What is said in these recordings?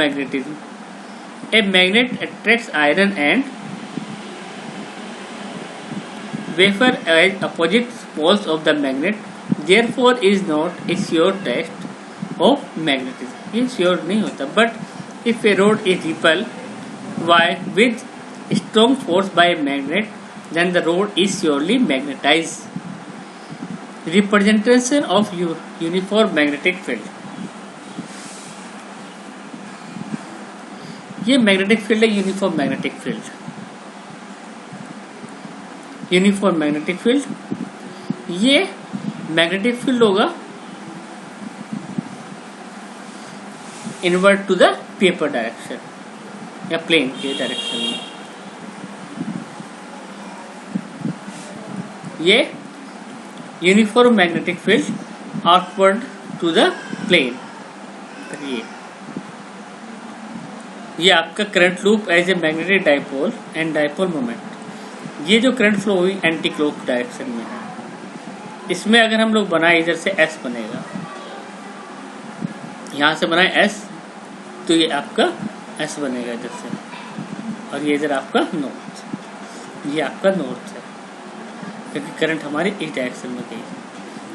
magnetism. A magnet attracts iron and wafer as opposite poles of the magnet. Therefore, is not a sure test of magnetism. ये sure नहीं होता. But if a rod is repelled with strong force by a magnet, then the rod is surely magnetized. Representation of uniform magnetic field. ये magnetic field है, uniform magnetic field. Uniform magnetic field, ये magnetic field होगा inward to the paper direction या plane के direction में. ये uniform magnetic field outward to the plane. ये आपका current loop as a magnetic dipole and dipole moment. ये जो करंट फ्लो हुई एंटी क्लॉक डायरेक्शन में है. इसमें अगर हम लोग बनाए, इधर से एस बनेगा, यहां से बनाए एस, तो ये आपका एस बनेगा इधर से, और ये इधर आपका नॉर्थ. ये आपका नॉर्थ है क्योंकि करंट हमारी इस डायरेक्शन में गई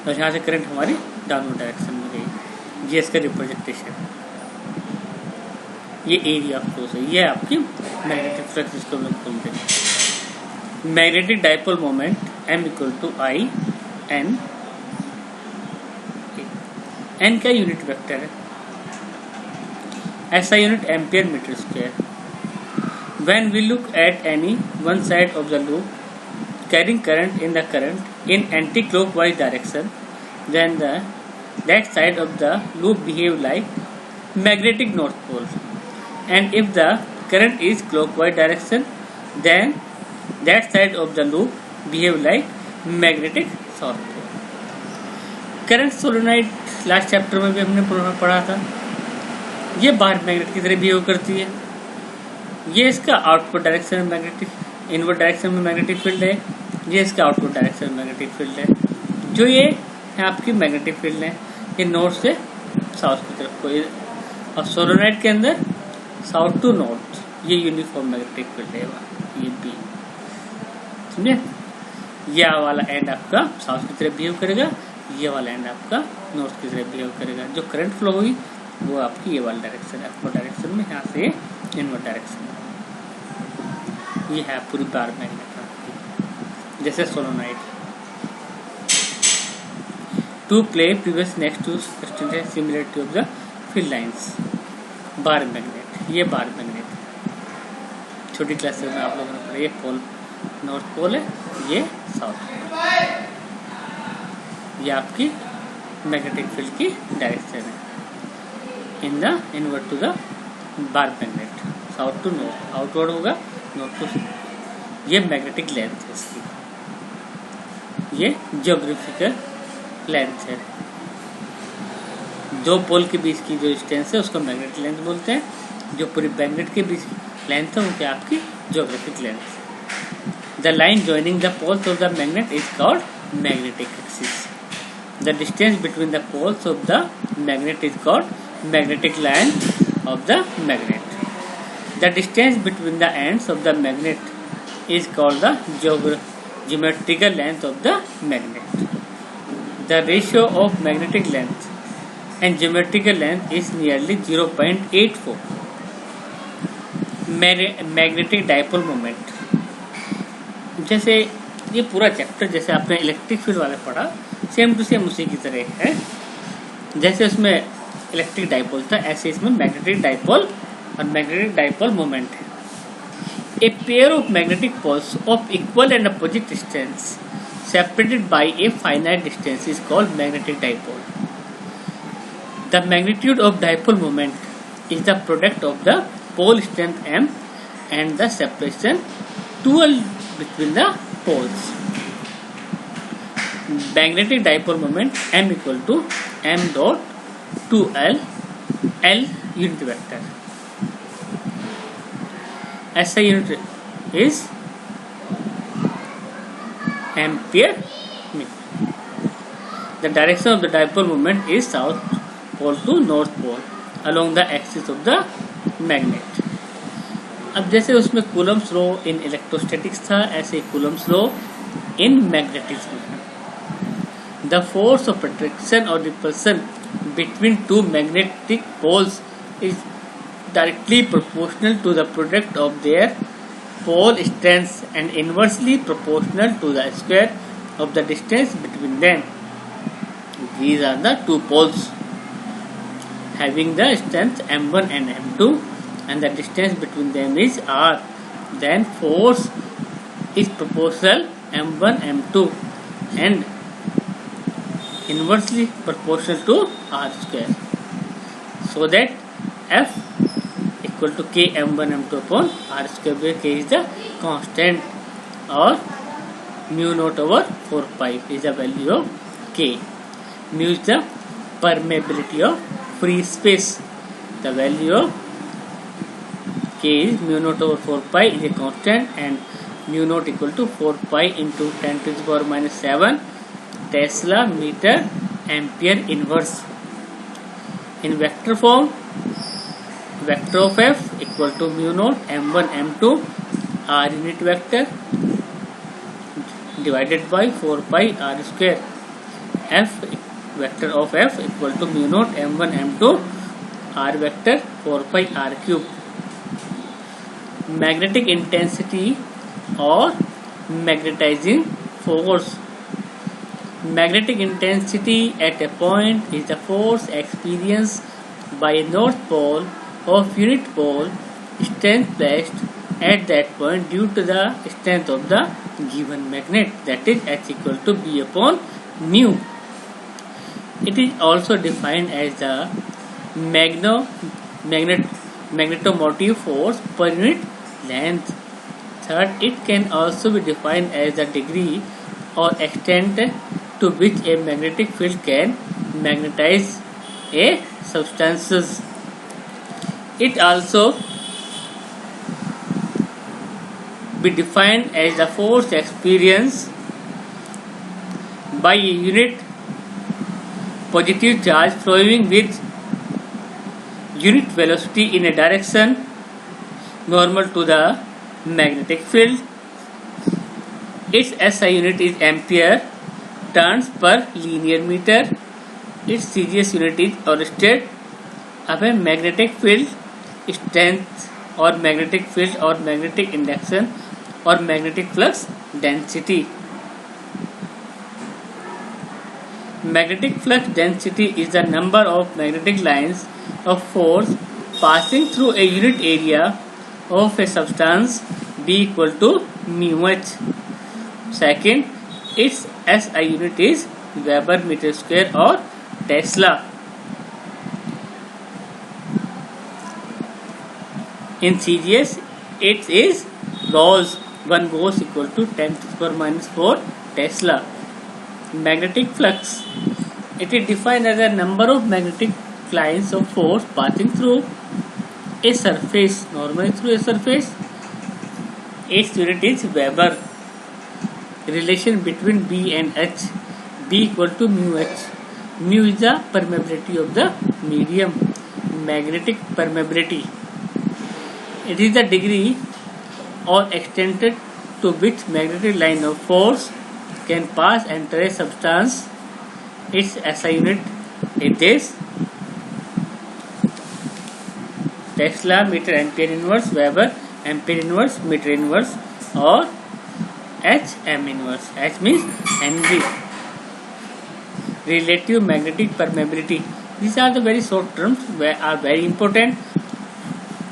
और यहाँ से करंट हमारी डाउनवर्ड डायरेक्शन में गई. ये इसका रिप्रेजेंटेशन. ये एरिया ऑफ फ्लो है. ये आपकी मैग्नेटिक फ्लक्स, जिसको हम लोग बोलते हैं. Magnetic dipole moment M equal to I N. N का यूनिट वेक्टर है. ऐसा unit ampere metre square. When we look at any one side of the loop carrying current in anti-clockwise direction, then that side of the loop behave like magnetic north pole. And if the current is clockwise direction, then that side of the loop behave like magnetic south pole. Current solenoid last chapter में भी हमने पढ़ा था. ये बाहर magnet की तरह behave करती है. ये इसका आउटपुट डायरेक्शन में मैग्नेटिक, इनवर्ट डायरेक्शन में मैग्नेटिक फील्ड है. ये इसका आउटपुट डायरेक्शन में मैग्नेटिक फील्ड है. जो ये है आपकी मैग्नेटिक फील्ड है, ये नॉर्थ से साउथ की तरफ को. और सोलेनोइड के अंदर साउथ टू नॉर्थ, ये यूनिफॉर्म मैग्नेटिक फील्ड है. ये बी, समझे. ये वाला एंड आपका साउथ की तरफ बिहेव करेगा, ये वाला एंड आपका नॉर्थ की तरफ बिहेव करेगा. जो करंट फ्लो हुई वो आपकी ये वाला डायरेक्शन है, अपवर्ड डायरेक्शन में, यहाँ से इनवर्ट डायरेक्शन में. ये है पूरी बार मैग्नेट आपकी, जैसे solenoid. To play previous next to similarity of the field lines. Bar magnet, ये बार मैग्नेट छोटी क्लासेस में आप लोगों ने पढ़ा. ये पोल नॉर्थ पोल है, ये साउथ पोल. ये आपकी मैग्नेटिक फील्ड की डायरेक्शन है in the inward to the bar magnet. South to north, outward होगा नॉर्थ टू. ये मैग्नेटिक लेंथ है इसकी. ये ज्योग्राफिकल लेंथ है. दो पोल के बीच की जो डिस्टेंस है उसको मैग्नेटिक लेंथ बोलते हैं. जो पूरी मैग्नेट के बीच लेंथ है वो क्या आपकी geographic length. The line joining the poles of the magnet is called magnetic axis. The distance between the poles of the magnet is called magnetic line of the magnet. The distance between the ends of the magnet is called the geometrical length of the magnet. The ratio of magnetic length and geometrical length is nearly 0.84. Magnetic dipole moment. जैसे ये पूरा chapter जैसे आपने electric field वाले पढ़ा, same to same उसी की तरह है. जैसे उसमें इलेक्ट्रिक डाइपोल था, ऐसे इसमें मैग्नेटिक डाइपोल और मैग्नेटिक डाइपोल मोमेंट है. A pair of magnetic poles of equal and opposite distance separated by a finite distance is called magnetic dipole. The magnitude of dipole moment is the product of the pole strength m and the separation 2L between the poles. Magnetic dipole moment M equal to M dot 2L, L unit vector. SI unit is ampere meter. The direction of the dipole moment is south pole to north pole along the axis of the magnet. अब जैसे उसमें Coulomb's law in electrostatics था, ऐसे Coulomb's law in magnetism है. The force of attraction or repulsion between two magnetic poles is directly proportional to the product of their pole strengths and inversely proportional to the square of the distance between them. These are the two poles having the strength m1 and m2 and the distance between them is r. Then force is proportional m1 m2 and inversely proportional to r square, so that F equal to k m1 m2 upon r square, where k is the constant or mu naught over 4 pi is the value of k. Mu is the permeability of free space. The value of k is mu naught over 4 pi is a constant and mu naught equal to 4 pi into 10 to the power minus 7 Tesla meter ampere inverse. In vector form, vector of F equal to mu naught m1 m2 r unit vector divided by 4 pi r square. F vector of F equal to mu naught m1 m2 r vector 4 pi r cube. Magnetic intensity or magnetizing force. Magnetic intensity at a point is the force experienced by a north pole of unit pole strength placed at that point due to the strength of the given magnet, that is H equal to B upon mu. It is also defined as the magnetomotive force per unit length. Third, it can also be defined as the degree or extent to which a magnetic field can magnetize a substance. It also be defined as the force experienced by a unit positive charge flowing with unit velocity in a direction normal to the magnetic field. Its SI unit is ampere turns per linear meter. Its CGS unit is oersted of a magnetic field strength or magnetic field or magnetic induction or magnetic flux density. Magnetic flux density is the number of magnetic lines of force passing through a unit area of a substance B equal to mu h. Second, its SI unit is Weber meter square or Tesla. In CGS, it is Gauss. 1 Gauss equal to 10 to the power minus 4 Tesla. Magnetic flux. It is defined as a number of magnetic lines of force passing through a surface, normally through a surface. Its unit is Weber. Relation between B and H. B equal to mu H. Mu is the permeability of the medium. Magnetic permeability. It is the degree or extent to which magnetic line of force can pass enter a substance. Its SI unit is this: Tesla meter ampere inverse, Weber ampere inverse, meter inverse, or H m inverse. H means Henry. Relative magnetic permeability. These are the very short terms that are very important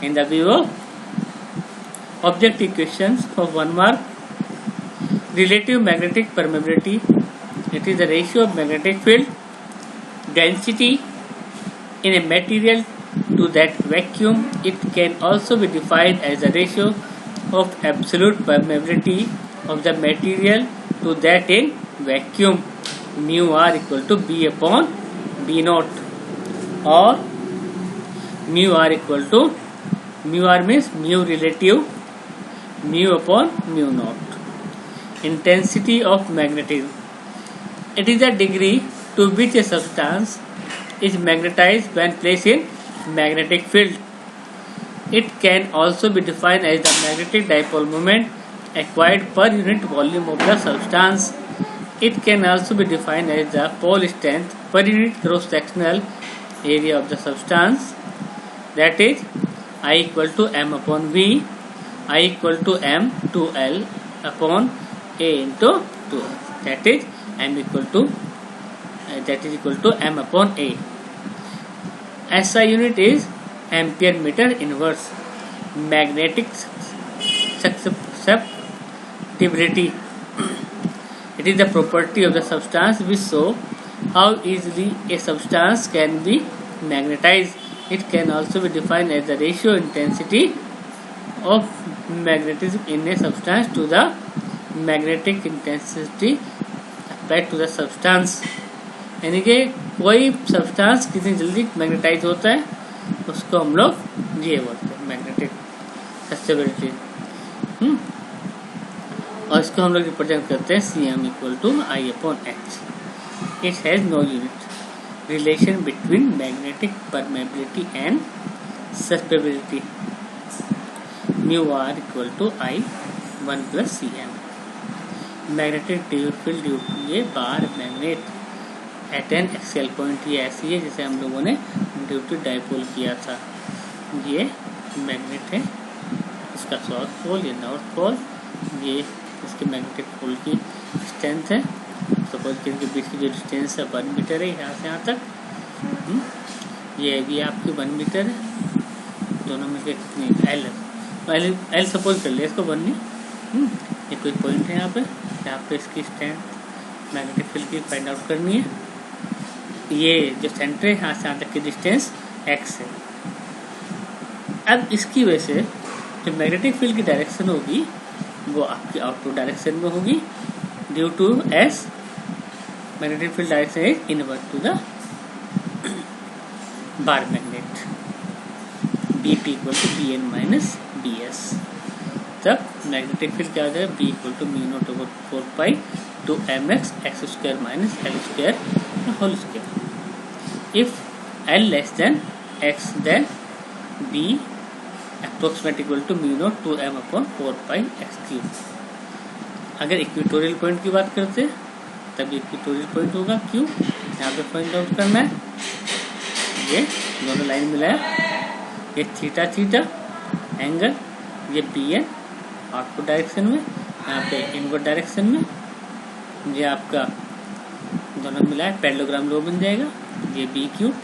in the view of objective questions for 1 mark. Relative magnetic permeability. It is the ratio of magnetic field density in a material to that vacuum. It can also be defined as the ratio of absolute permeability of the material to that in vacuum. Mu r equal to B upon B naught, or mu r equal to, mu r means mu relative, mu upon mu naught. Intensity of magnetism. It is the degree to which a substance is magnetized when placed in magnetic field. It can also be defined as the magnetic dipole moment acquired per unit volume of the substance. It can also be defined as the pole strength per unit cross-sectional area of the substance, that is I equal to m upon v, I equal to m 2l upon a into 2l, that is m equal to m upon a. SI unit is ampere meter inverse. Magnetic susceptibility. It is the property of the substance which show how easily a substance can be magnetized. It can also be defined as the ratio intensity of magnetism in a substance to the magnetic intensity applied to the substance. यानी कि कोई substance कितनी जल्दी magnetise होता है उसको हम लोग ये बोलते हैं मैग्नेटिक सस्टेबिलिटी। और इसको हम लोग रिप्रेजेंट करते हैं Cm equal to I upon H। It has no unit relation between magnetic permeability and susceptibility. Mu r equal to I 1 plus Cm। Magnetic field due to ये bar magnet at an axial point, ये ऐसी है जैसे हम लोगों ने due to dipole किया था। ये मैग्नेट है, इसका साउथ पोल, ये नॉर्थ पोल, ये इसके मैग्नेटिक पोल की स्ट्रेंथ है। सपोज कि इनके बीच की जो डिस्टेंस है 1 मीटर है यहाँ से यहाँ तक। ये भी आपकी 1 मीटर है, दोनों मिलकर कितनी एल है, एल सपोज कर लिया इसको 1 नहीं। ये कोई पॉइंट है यहाँ पे इसकी स्ट्रेंथ मैग्नेटिक फील्ड की फाइंड आउट करनी है। ये जो सेंटर है यहाँ से यहाँ तक की डिस्टेंस x है। अब इसकी वजह से जो मैग्नेटिक फील्ड की डायरेक्शन होगी वो आपकी आउटवर्ड डायरेक्शन में होगी due to as magnetic field direction is invert to the bar magnet. BT equal to BN minus BS। तब मैग्नेटिक फील्ड क्या हो जाएगा, B equal to mu not over 4 pi two mx x square minus l square whole square. If L less than x, then B approximate equal to mu naught 2m upon 4 pi x cube। अगर equatorial point की बात करते हैं तब equatorial point होगा Q, यहाँ पे find out करना है। ये दोनों लाइन मिलाया, ये थीटा थीटा एंगल, ये BN आउटपुट डायरेक्शन में, यहाँ पे इनवर्ट डायरेक्शन में, ये आपका दोनों मिलाया पैरेललोग्राम लो बन जाएगा। ये B क्यूब